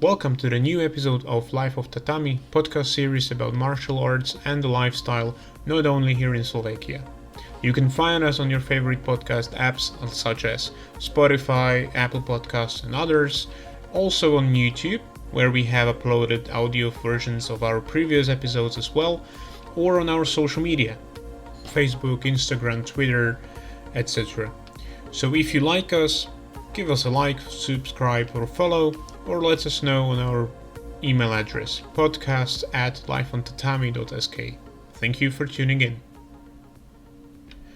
Welcome to the new episode of Life of Tatami, podcast series about martial arts and the lifestyle, not only here in Slovakia. You can find us on your favorite podcast apps such as Spotify, Apple Podcasts, and others. Also on YouTube, where we have uploaded audio versions of our previous episodes as well, or on our social media, Facebook, Instagram, Twitter, etc. So if you like us, give us a like, subscribe or follow, or let us know on our email address podcast@lifeontatami.sk. Thank you for tuning in.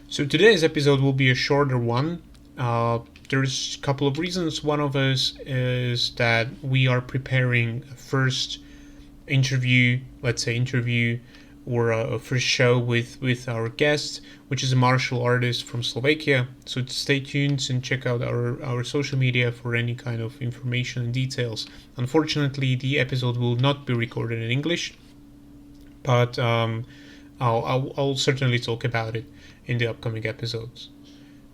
So today's episode will be a shorter one. There's a couple of reasons. One of us is that we are preparing a first interview or a first show with our guest, which is a martial artist from Slovakia. So stay tuned and check out our social media for any kind of information and details. Unfortunately, the episode will not be recorded in English, but I'll certainly talk about it in the upcoming episodes.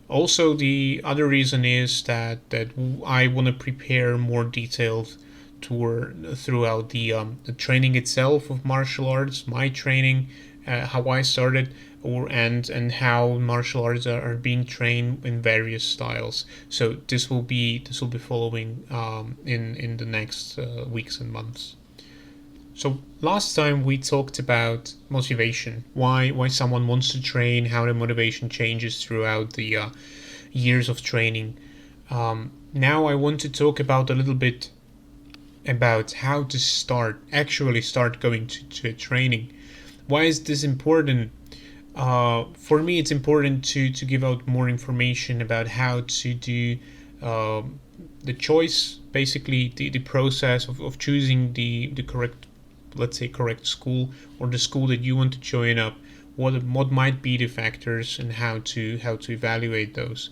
Also, the other reason is that I want to prepare more detailed throughout the training itself of martial arts, my training, how I started, and how martial arts are being trained in various styles. So this will be following in the next weeks and months. So last time we talked about motivation, why someone wants to train, how the motivation changes throughout the years of training. Now I want to talk about a little bit about how to actually start going to a training. Why is this important? For me, it's important to give out more information about how to do the choice, basically the process of choosing the correct, let's say, correct school, or the school that you want to join up. What might be the factors and how to evaluate those.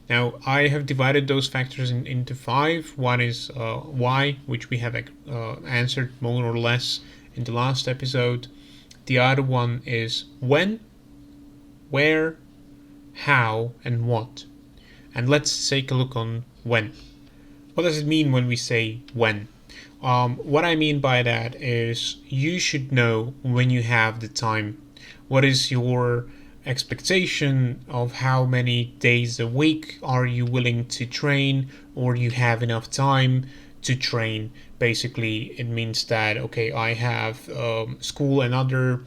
Now, I have divided those factors into 5. One is why, which we have answered more or less in the last episode. The other one is when, where, how, and what. And let's take a look on when. What does it mean when we say when? What I mean by that is you should know when you have the time. What is your expectation of how many days a week are you willing to train, or you have enough time to train? Basically, it means that, okay, I have school and other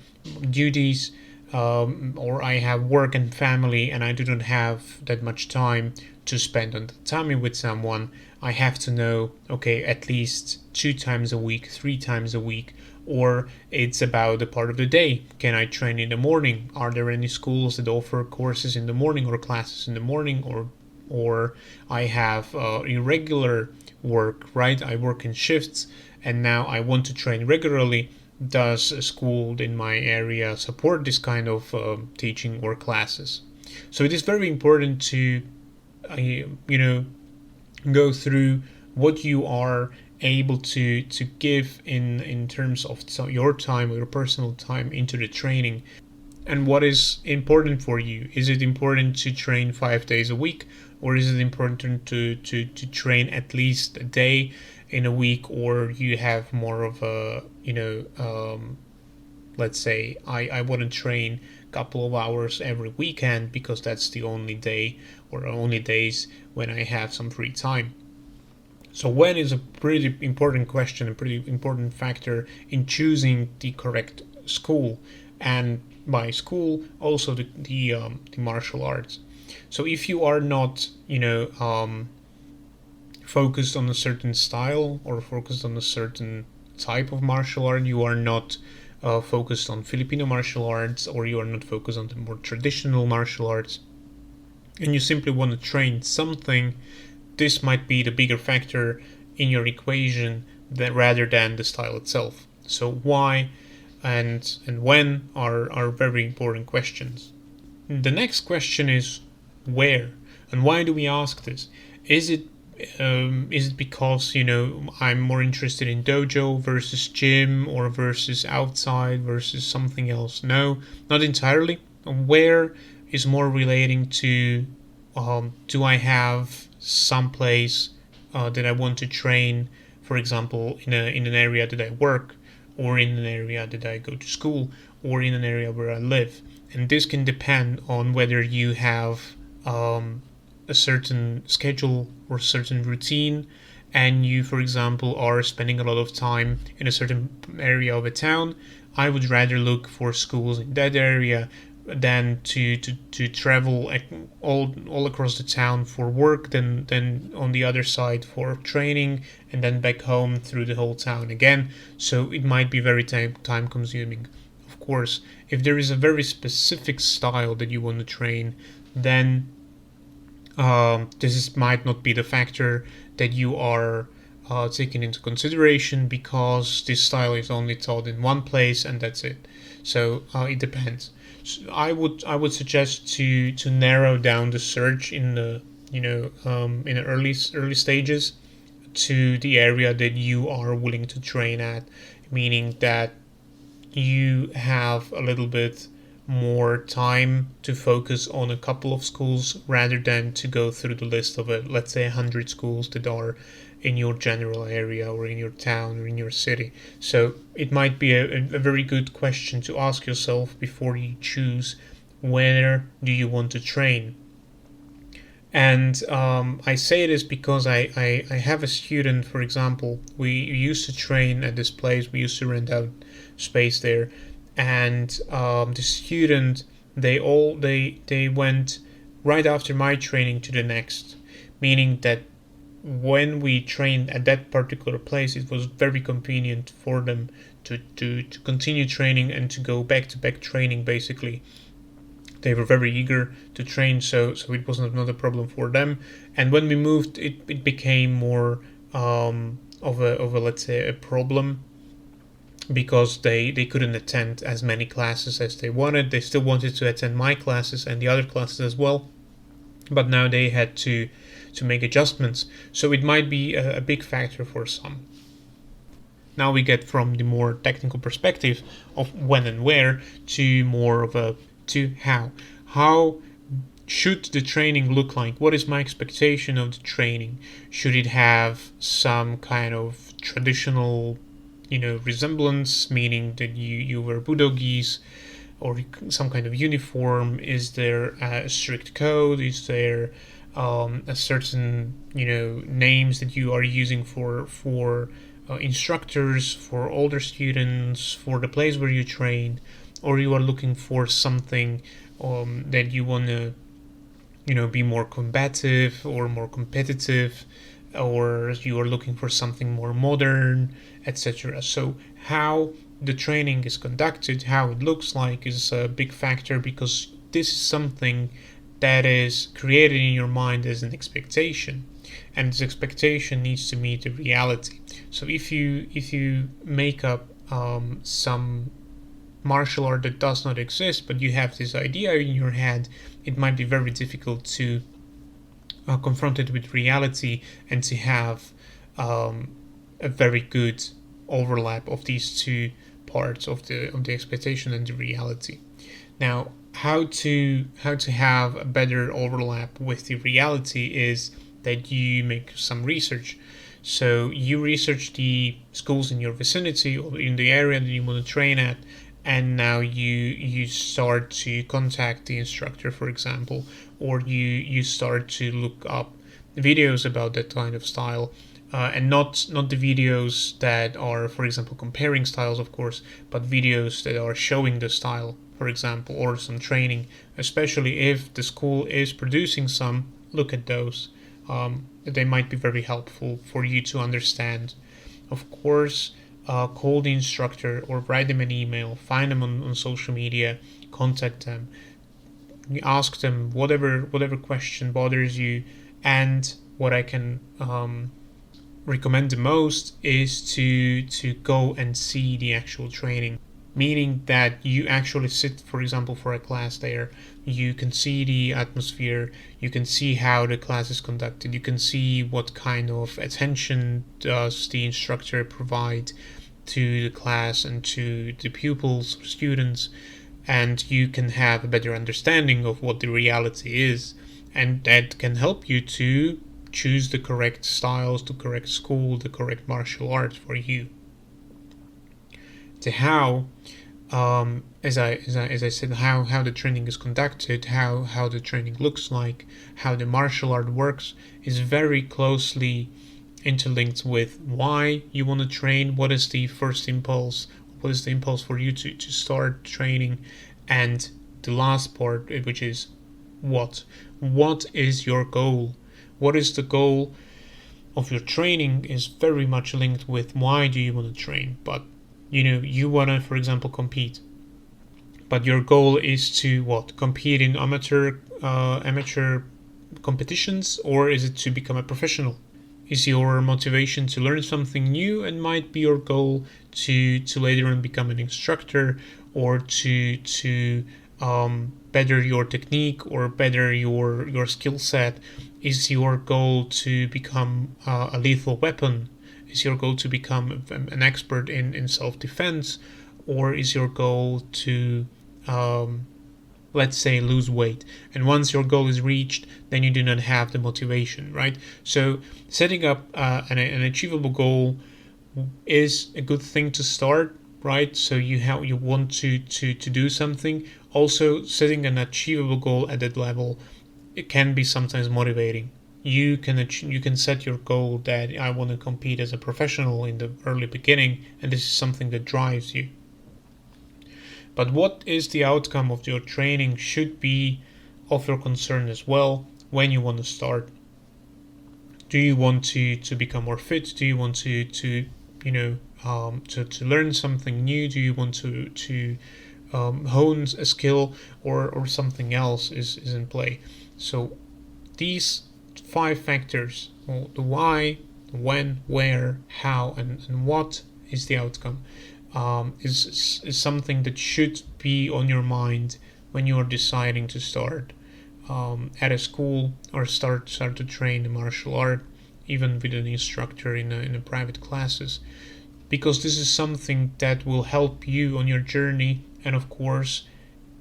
duties, or I have work and family, and I do not have that much time to spend on the tatami with someone. I have to know, okay, at least 2 times a week, 3 times a week, or it's about a part of the day. Can I train in the morning? Are there any schools that offer courses in the morning or classes in the morning, or I have irregular work, right? I work in shifts and now I want to train regularly. Does a school in my area support this kind of teaching or classes? So it is very important to go through what you are able to give in terms of your time or your personal time into the training, and what is important for you. Is it important to train 5 days a week, or is it important to train at least a day in a week, or you have more of a let's say I want to train a couple of hours every weekend because that's the only day or only days when I have some free time. So when is a pretty important question, a pretty important factor in choosing the correct school, and by school also the martial arts. So if you are not focused on a certain style or focused on a certain type of martial art, you are not focused on Filipino martial arts, or you are not focused on the more traditional martial arts, and you simply want to train something, this might be the bigger factor in your equation rather than the style itself. So why and when are very important questions. The next question is where, and why do we ask this? Is it because I'm more interested in dojo versus gym, or versus outside versus something else? No, not entirely. Where is more relating to do I have some place that I want to train for example, in an area that I work, or in an area that I go to school, or in an area where I live. And this can depend on whether you have a certain schedule or certain routine, and you, for example, are spending a lot of time in a certain area of a town. I would rather look for schools in that area than to travel all across the town for work, then on the other side for training, and then back home through the whole town again. So it might be very time consuming. Of course, if there is a very specific style that you want to train, then might not be the factor that you are taking into consideration, because this style is only taught in one place and that's it. So it depends. So I would suggest to narrow down the search in the in the early stages to the area that you are willing to train at, meaning that you have a little bit more time to focus on a couple of schools rather than to go through the list of let's say 100 schools that are in your general area or in your town or in your city. So it might be a very good question to ask yourself before you choose where do you want to train. And I say this because I have a student, for example. We used to train at this place. We used to rent out space there, and the student, they went right after my training to the next, meaning that when we trained at that particular place, it was very convenient for them to continue training and to go back to back training. Basically, they were very eager to train, so it was not a problem for them. And when we moved, it became more of a let's say a problem, because they couldn't attend as many classes as they wanted. They still wanted to attend my classes and the other classes as well, but now they had to make adjustments. So it might be a big factor for some. Now we get from the more technical perspective of when and where to more of a to how. How should the training look like? What is my expectation of the training? Should it have some kind of traditional, resemblance, meaning that you wear budogis or some kind of uniform? Is there a strict code? Is there a certain names that you are using for instructors, for older students, for the place where you train, or you are looking for something that you want to be more combative or more competitive, or you are looking for something more modern, etc. So how the training is conducted, how it looks like, is a big factor, because this is something that is created in your mind as an expectation, and this expectation needs to meet the reality. So if you make up some martial art that does not exist, but you have this idea in your head, it might be very difficult to confront it with reality and to have a very good overlap of these two parts of the expectation and the reality. Now, how to have a better overlap with the reality is that you make some research. So you research the schools in your vicinity or in the area that you want to train at, and now you start to contact the instructor, for example, or you start to look up videos about that kind of style, and not the videos that are, for example, comparing styles, of course, but videos that are showing the style, for example, or some training. Especially if the school is producing some, look at those. They might be very helpful for you to understand. Of course, call the instructor or write them an email, find them on social media, contact them, ask them whatever question bothers you. And what I can recommend the most is to go and see the actual training, meaning that you actually sit, for example, for a class there. You can see the atmosphere, you can see how the class is conducted, you can see what kind of attention does the instructor provide to the class and to the pupils or students, and you can have a better understanding of what the reality is, and that can help you to choose the correct styles, the correct school, the correct martial art for you. The how, as I said, how the training is conducted, how the training looks like, how the martial art works, is very closely interlinked with why you want to train, what is the first impulse, what is the impulse for you to start training, and the last part, which is what is your goal. What is the goal of your training is very much linked with why do you want to train. But you want to, for example, compete, but your goal is to compete in amateur competitions, or is it to become a professional? Is your motivation to learn something new, and might be your goal to later on become an instructor, or to better your technique or better your skill set? Is your goal to become a lethal weapon? Is your goal to become an expert in self-defense? Or is your goal to, let's say, lose weight? And once your goal is reached, then you do not have the motivation, right? So setting up an achievable goal is a good thing to start, right? So you want to do something. Also, setting an achievable goal at that level, it can be sometimes motivating. You can set your goal that I want to compete as a professional in the early beginning, and this is something that drives you. But what is the outcome of your training should be of your concern as well when you want to start. Do you want to become more fit? Do you want to learn something new? Do you want to hone a skill, or something else is in play? So these 5 factors, the why, when, where, how, and what is the outcome, is something that should be on your mind when you are deciding to start at a school, or start to train the martial art, even with an instructor in a private classes, because this is something that will help you on your journey. And of course,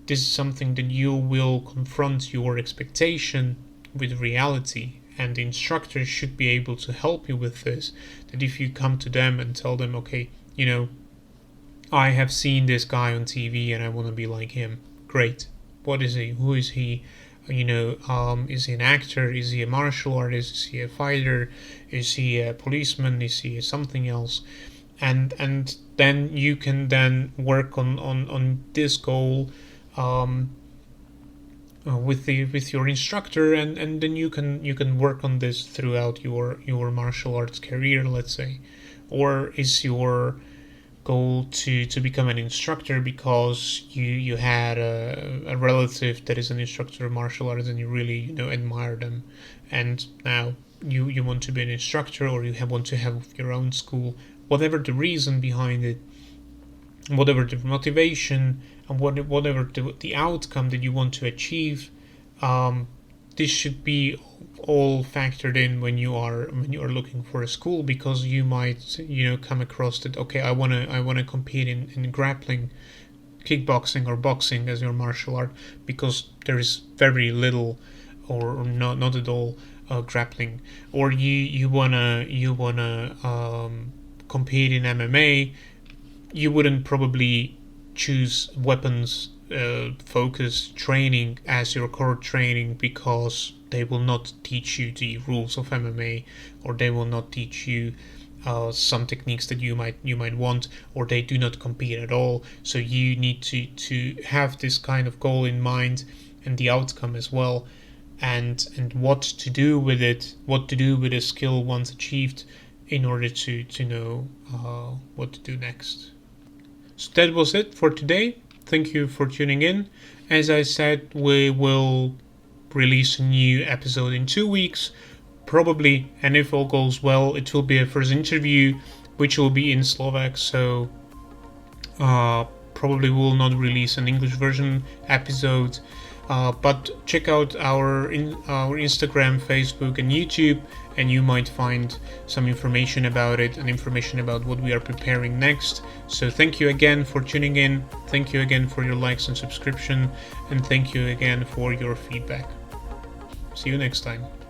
this is something that you will confront your expectation with reality, and the instructor should be able to help you with this. That if you come to them and tell them, okay, I have seen this guy on TV and I want to be like him. Great. What is he? Who is he? Is he an actor? Is he a martial artist? Is he a fighter? Is he a policeman? Is he something else? And then you can then work on this goal with your instructor, and then you can work on this throughout your martial arts career, let's say. Or is your goal to become an instructor because you had a relative that is an instructor of martial arts and you really admire them, and now you want to be an instructor, or you want to have your own school? Whatever the reason behind it, whatever the motivation, and whatever the outcome that you want to achieve, this should be all factored in when you are looking for a school, because you might come across that, okay, I want to compete in grappling, kickboxing, or boxing as your martial art, because there is very little or not at all grappling. Or you wanna compete in MMA, you wouldn't probably choose weapons focused training as your core training, because they will not teach you the rules of MMA, or they will not teach you some techniques that you might want, or they do not compete at all. So you need to have this kind of goal in mind, and the outcome as well, and what to do with it, what to do with a skill once achieved, in order to know what to do next. So that was it for today. Thank you for tuning in. As I said, we will release a new episode in 2 weeks, probably, and if all goes well, it will be a first interview, which will be in Slovak, so probably will not release an English version episode. But check out our Instagram, Facebook, and YouTube, and you might find some information about it and information about what we are preparing next. So thank you again for tuning in. Thank you again for your likes and subscription, and thank you again for your feedback. See you next time.